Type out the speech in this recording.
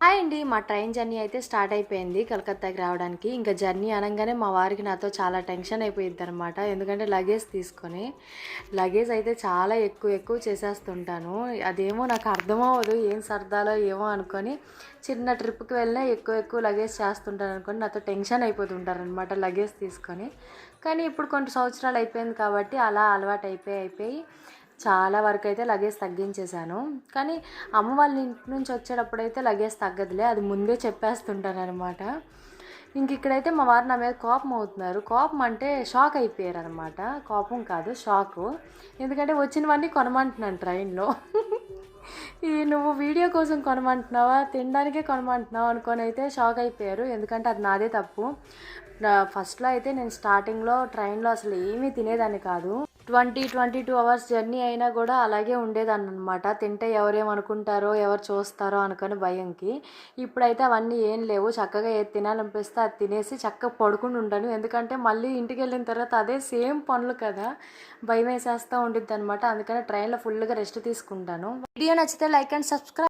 Hi అండి. మా train journey అయితే స్టార్ట్ అయిపోయింది కలకత్తాకి రావడానికి. ఇంకా జర్నీ అనంగానే మా వారికి నాతో చాలా టెన్షన్ అయిపోయిద్దనమాట. ఎందుకంటే లగేజ్ తీసుకొని. లగేజ్ అయితే చాలా ఎక్కువ చేసేస్తుంటాను. అదేమో నాకు అర్థమవ్వదు. ఏం సర్దాలో ఏమో అనుకోని చిన్న ట్రిప్‌కి వెళ్ళినా ఎక్కువ లగేజ్ చేస్తుంటాను అనుకోని నాతో టెన్షన్ అయిపోతుంటారనమాట లగేజ్ తీసుకొని. కానీ ఇప్పుడు కొన్ని సంవత్సరాలు అయిపోయింది కాబట్టి అలా అలవాటు అయిపోయి చాలా వరకైతే లగేజ్ తగ్గించేశాను. కానీ అమ్మ వాళ్ళ ఇంటి నుంచి వచ్చేటప్పుడైతే లగేజ్ తగ్గదులే. అది ముందే చెప్పేస్తుంటాననమాట. ఇక్కడైతే మా వారు నా మీద కోపం అవుతున్నారు. కోపం అంటే షాక్ అయిపోయారనమాట. కోపం కాదు షాకు. ఎందుకంటే వచ్చినవన్నీ కొనమంటున్నాను ట్రైన్‌లో. నువ్వు వీడియో కోసం కొనమంటున్నావా? తినడానికే కొనమంటున్నావా? అనుకోనైతే షాక్ అయిపోయారు. ఎందుకంటే అది నాదే తప్పు. ఫస్ట్‌లో అయితే నేను స్టార్టింగ్‌లో ట్రైన్‌లో అసలు ఏమీ తినేదాన్ని కాదు. 22 అవర్స్ జర్నీ అయినా కూడా అలాగే ఉండేదాన్ననమాట. తింటే ఎవరేమనుకుంటారో, ఎవరు చూస్తారో అనుకోని భయంకి. ఇప్పుడైతే అవన్నీ ఏం లేవు. చక్కగా ఏది తినాలనిపిస్తే అది తినేసి చక్కగా పడుకొని ఉంటాను. ఎందుకంటే మళ్ళీ ఇంటికెళ్ళిన తర్వాత అదే సేమ్ పనులు కదా! భయమేసేస్తా ఉండిద్దనమాట. అందుకని ట్రైన్‌లో ఫుల్‌గా రెస్ట్ తీసుకుంటాను. వీడియో నచ్చితే లైక్ అండ్ సబ్స్క్రైబ్.